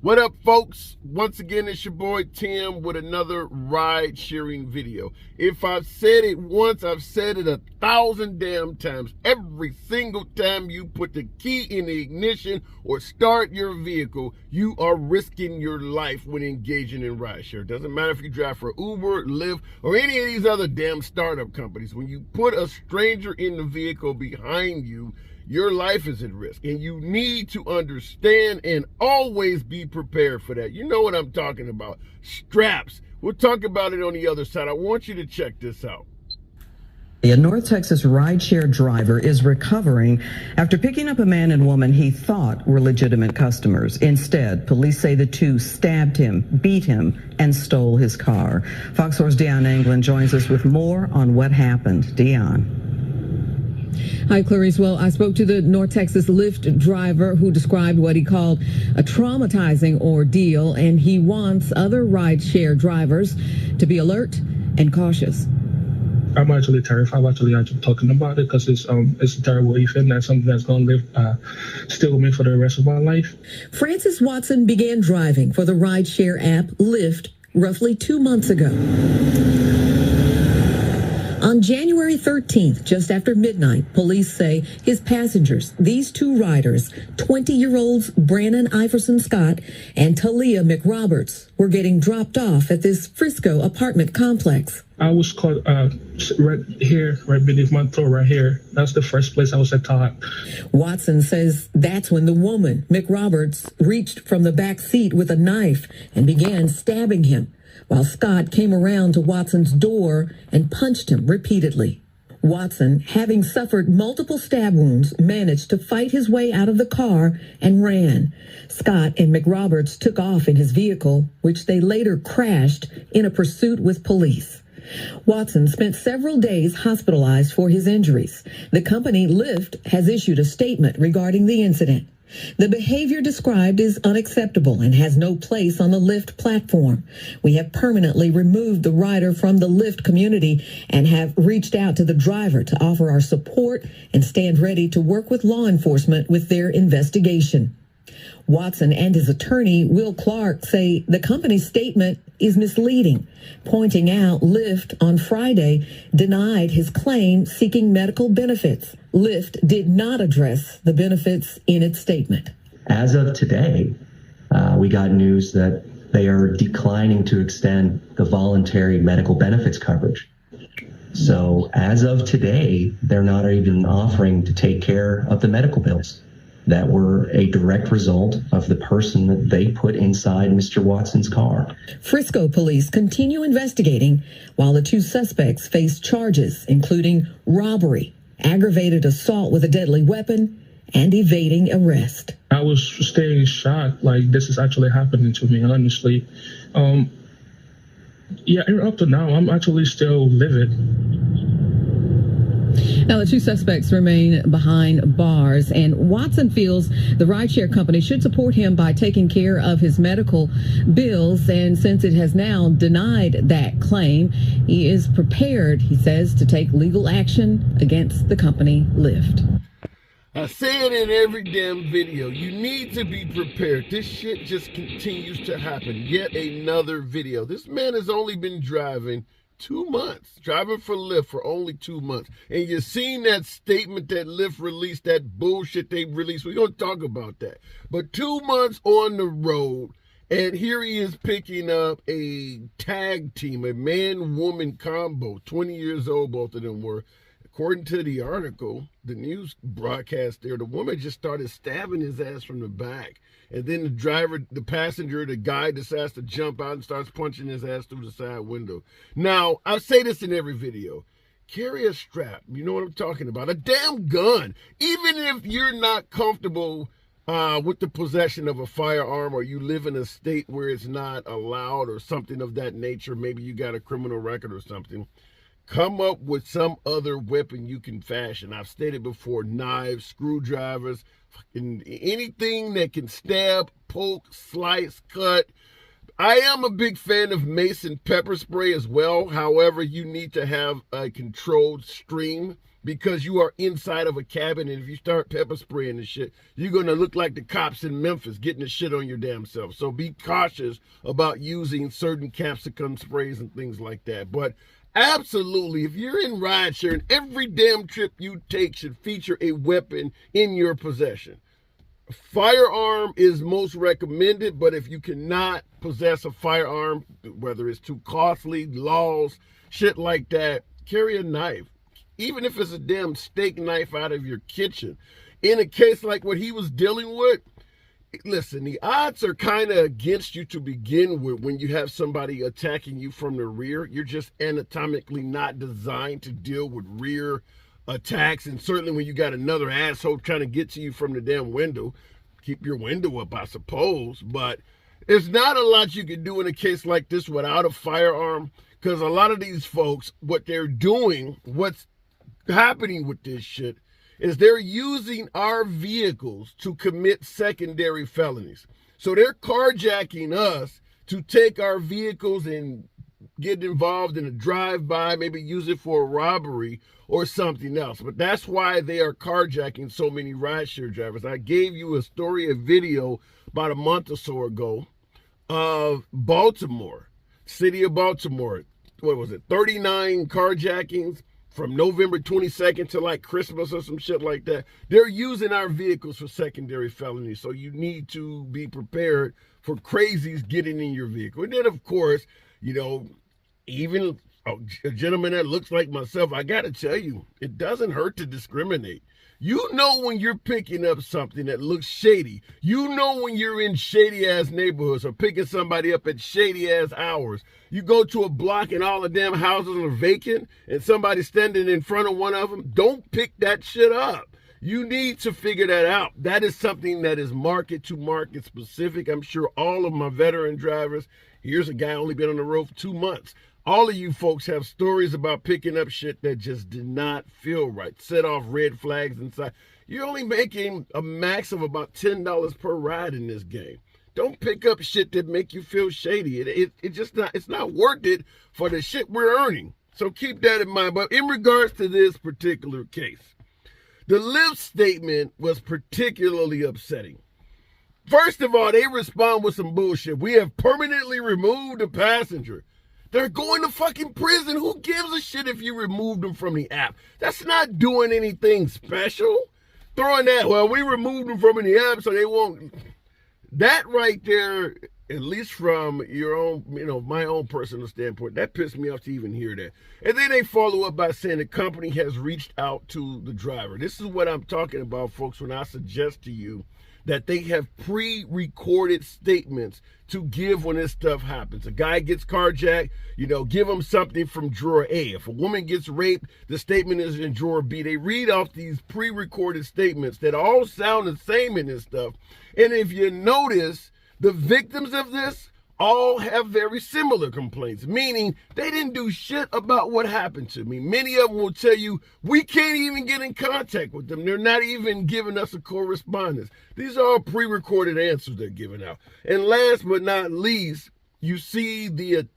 What up, folks? Once again, it's your boy Tim with another ride sharing video. If I've said it once, I've said it 1,000 damn times. Every single time you put the key in the ignition or start your vehicle, you are risking your life when engaging in rideshare. Doesn't matter if you drive for Uber, Lyft, or any of these other damn startup companies. When you put a stranger in the vehicle behind you, your life is at risk, and you need to understand and always be prepared for that. You know what I'm talking about. Straps. We'll talk about it on the other side. I want you to check this out. A North Texas rideshare driver is recovering after picking up a man and woman he thought were legitimate customers. Instead, police say the two stabbed him, beat him, and stole his car. Fox 4's Dion Anglin joins us with more on what happened. Dion. Hi, Clarice. Well, I spoke to the North Texas Lyft driver who described what he called a traumatizing ordeal, and he wants other rideshare drivers to be alert and cautious. I'm actually terrified. I'm talking about it because it's a terrible event. That's something that's going to live still with me for the rest of my life. Francis Watson began driving for the rideshare app Lyft roughly 2 months ago. On January 13th, just after midnight, police say his passengers, these two riders, 20-year-olds Brandon Iverson Scott and Talia McRoberts, were getting dropped off at this Frisco apartment complex. I was caught right here, right beneath my throat, right here. That's the first place I was attacked. Watson says that's when the woman, McRoberts, reached from the back seat with a knife and began stabbing him, while Scott came around to Watson's door and punched him repeatedly. Watson, having suffered multiple stab wounds, managed to fight his way out of the car and ran. Scott and McRoberts took off in his vehicle, which they later crashed in a pursuit with police. Watson spent several days hospitalized for his injuries. The company Lyft has issued a statement regarding the incident. The behavior described is unacceptable and has no place on the Lyft platform. We have permanently removed the rider from the Lyft community and have reached out to the driver to offer our support and stand ready to work with law enforcement with their investigation. Watson and his attorney, Will Clark, say the company's statement is misleading, pointing out Lyft on Friday denied his claim seeking medical benefits. Lyft did not address the benefits in its statement. As of today, we got news that they are declining to extend the voluntary medical benefits coverage. So as of today, they're not even offering to take care of the medical bills that were a direct result of the person that they put inside Mr. Watson's car. Frisco police continue investigating while the two suspects face charges, including robbery, aggravated assault with a deadly weapon, and evading arrest. I was staying shocked, like this is actually happening to me, honestly. Up to now, I'm actually still livid. Now, the two suspects remain behind bars, and Watson feels the rideshare company should support him by taking care of his medical bills. And since it has now denied that claim, he is prepared, he says, to take legal action against the company Lyft. I say it in every damn video. You need to be prepared. This shit just continues to happen. Yet another video. This man has only been driving 2 months, driving for Lyft for only 2 months. And you've seen that statement that Lyft released, that bullshit they released. We're going to talk about that. But 2 months on the road, and here he is picking up a tag team, a man-woman combo, 20 years old, both of them were. According to the article, the news broadcast there, the woman just started stabbing his ass from the back. And then the driver, the passenger, the guy decides to jump out and starts punching his ass through the side window. Now, I say this in every video. Carry a strap. You know what I'm talking about. A damn gun. Even if you're not comfortable with the possession of a firearm, or you live in a state where it's not allowed or something of that nature, maybe you got a criminal record or something, come up with some other weapon you can fashion. I've stated before, knives, screwdrivers, anything that can stab, poke, slice, cut. I am a big fan of mace and pepper spray as well. However, you need to have a controlled stream because you are inside of a cabin, and if you start pepper spraying and shit, you're going to look like the cops in Memphis getting the shit on your damn self. So be cautious about using certain capsicum sprays and things like that. But absolutely, if you're in rideshare, and every damn trip you take should feature a weapon in your possession. A firearm is most recommended, but if you cannot possess a firearm, whether it's too costly, laws, shit like that, carry a knife. Even if it's a damn steak knife out of your kitchen. In a case like what he was dealing with, listen, the odds are kind of against you to begin with when you have somebody attacking you from the rear. You're just anatomically not designed to deal with rear attacks. And certainly when you got another asshole trying to get to you from the damn window, keep your window up, I suppose. But there's not a lot you can do in a case like this without a firearm, because a lot of these folks, what they're doing, what's happening with this shit is they're using our vehicles to commit secondary felonies. So they're carjacking us to take our vehicles and get involved in a drive-by, maybe use it for a robbery or something else. But that's why they are carjacking so many rideshare drivers. I gave you a story, a video about a month or so ago of Baltimore, city of Baltimore. What was it? 39 carjackings from November 22nd to like Christmas or some shit like that. They're using our vehicles for secondary felonies. So you need to be prepared for crazies getting in your vehicle. And then, of course, you know, even a gentleman that looks like myself, I got to tell you, it doesn't hurt to discriminate. You know when you're picking up something that looks shady. You know when you're in shady-ass neighborhoods or picking somebody up at shady-ass hours. You go to a block and all the damn houses are vacant and somebody's standing in front of one of them. Don't pick that shit up. You need to figure that out. That is something that is market to market specific. I'm sure all of my veteran drivers, here's a guy only been on the road for 2 months. All of you folks have stories about picking up shit that just did not feel right. Set off red flags inside. You're only making a max of about $10 per ride in this game. Don't pick up shit that make you feel shady. It's not worth it for the shit we're earning. So keep that in mind. But in regards to this particular case, the Lyft statement was particularly upsetting. First of all, they respond with some bullshit. We have permanently removed a passenger. They're going to fucking prison. Who gives a shit if you remove them from the app? That's not doing anything special. Throwing that, well, we removed them from the app so they won't. That right there, at least from your own, my own personal standpoint, that pissed me off to even hear that. And then they follow up by saying the company has reached out to the driver. This is what I'm talking about, folks, when I suggest to you that they have pre-recorded statements to give when this stuff happens. A guy gets carjacked, give him something from drawer A. If a woman gets raped, the statement is in drawer B. They read off these pre-recorded statements that all sound the same in this stuff. And if you notice, the victims of this all have very similar complaints, meaning they didn't do shit about what happened to me. Many of them will tell you, we can't even get in contact with them. They're not even giving us a correspondence. These are all pre-recorded answers they're giving out. And last but not least, you see the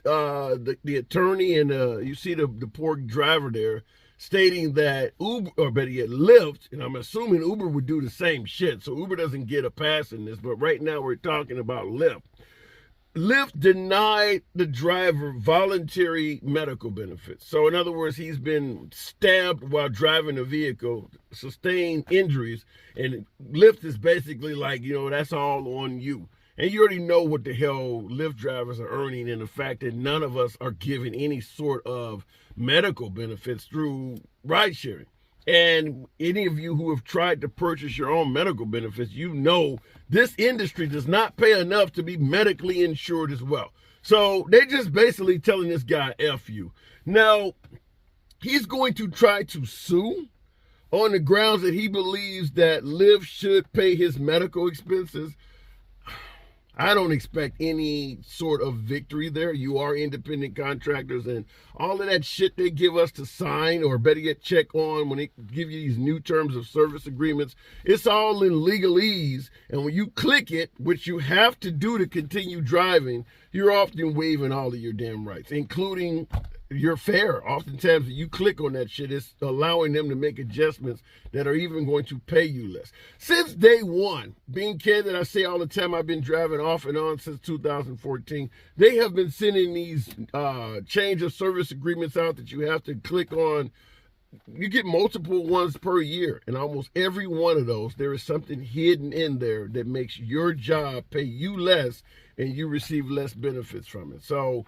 attorney and you see the poor driver there stating that Uber, or better yet, Lyft, and I'm assuming Uber would do the same shit, so Uber doesn't get a pass in this, but right now we're talking about Lyft. Lyft denied the driver voluntary medical benefits. So in other words, he's been stabbed while driving a vehicle, sustained injuries, and Lyft is basically like, that's all on you. And you already know what the hell Lyft drivers are earning, and the fact that none of us are given any sort of medical benefits through ride sharing. And any of you who have tried to purchase your own medical benefits, this industry does not pay enough to be medically insured as well. So they're just basically telling this guy, F you. Now, he's going to try to sue on the grounds that he believes that Lyft should pay his medical expenses. I don't expect any sort of victory there. You are independent contractors, and all of that shit they give us to sign, or better yet, check on when they give you these new terms of service agreements, it's all in legalese. And when you click it, which you have to do to continue driving, you're often waiving all of your damn rights, including your fare. Oftentimes, you click on that shit, it's allowing them to make adjustments that are even going to pay you less. Since day one, being candid, I say all the time, I've been driving off and on since 2014. They have been sending these change of service agreements out that you have to click on. You get multiple ones per year, and almost every one of those, there is something hidden in there that makes your job pay you less and you receive less benefits from it. So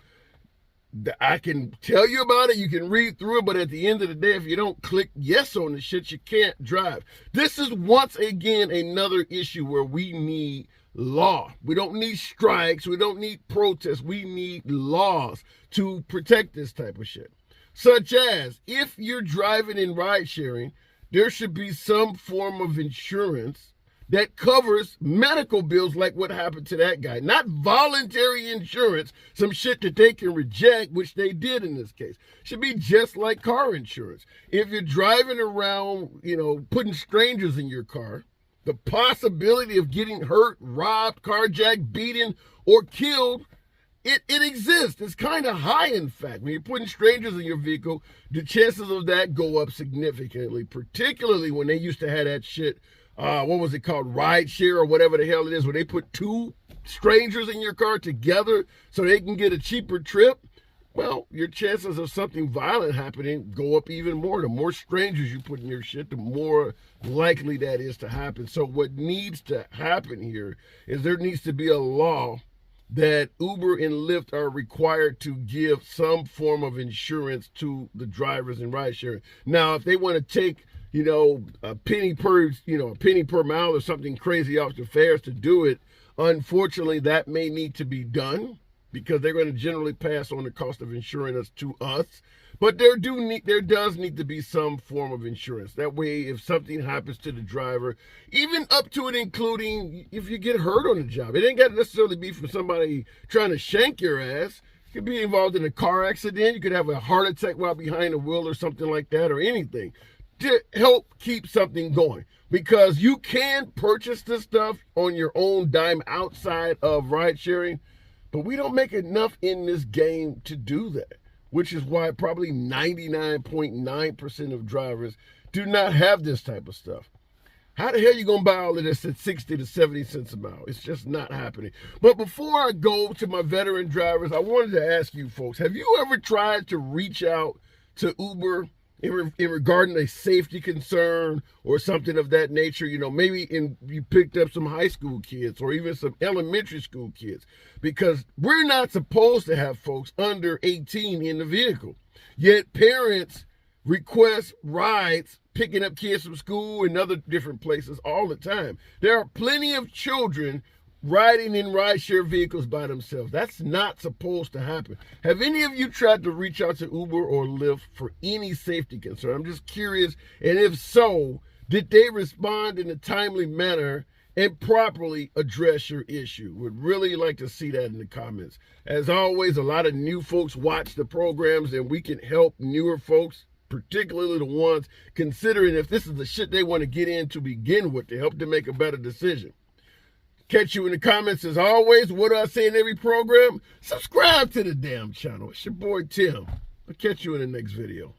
I can tell you about it, you can read through it, but at the end of the day, if you don't click yes on the shit, you can't drive. This is once again another issue where we need law. We don't need strikes, we don't need protests, we need laws to protect this type of shit. Such as, if you're driving in ride sharing, there should be some form of insurance that covers medical bills like what happened to that guy. Not voluntary insurance, some shit that they can reject, which they did in this case. Should be just like car insurance. If you're driving around, putting strangers in your car, the possibility of getting hurt, robbed, carjacked, beaten, or killed, it exists. It's kind of high, in fact. When you're putting strangers in your vehicle, the chances of that go up significantly, particularly when they used to have that shit, what was it called, rideshare or whatever the hell it is, where they put two strangers in your car together so they can get a cheaper trip. Well, your chances of something violent happening go up even more. The more strangers you put in your shit, the more likely that is to happen. So what needs to happen here is there needs to be a law that Uber and Lyft are required to give some form of insurance to the drivers in ride sharing. Now, if they want to take, a penny per mile or something crazy off the fares to do it, unfortunately, that may need to be done because they're going to generally pass on the cost of insuring us to us. But there does need to be some form of insurance. That way, if something happens to the driver, even up to and including if you get hurt on the job, it ain't got to necessarily be from somebody trying to shank your ass. You could be involved in a car accident. You could have a heart attack while behind the wheel or something like that, or anything to help keep something going. Because you can purchase this stuff on your own dime outside of ride sharing, but we don't make enough in this game to do that, which is why probably 99.9% of drivers do not have this type of stuff. How the hell are you going to buy all of this at 60 to 70 cents a mile? It's just not happening. But before I go to my veteran drivers, I wanted to ask you folks, have you ever tried to reach out to Uber in regarding a safety concern or something of that nature? Maybe you picked up some high school kids or even some elementary school kids, because we're not supposed to have folks under 18 in the vehicle. Yet parents request rides picking up kids from school and other different places all the time. There are plenty of children riding in rideshare vehicles by themselves. That's not supposed to happen. Have any of you tried to reach out to Uber or Lyft for any safety concern? I'm just curious. And if so, did they respond in a timely manner and properly address your issue? Would really like to see that in the comments. As always, a lot of new folks watch the programs, and we can help newer folks, particularly the ones considering if this is the shit they want to get in to begin with, to help them make a better decision. Catch you in the comments as always. What do I say in every program? Subscribe to the damn channel. It's your boy Tim. I'll catch you in the next video.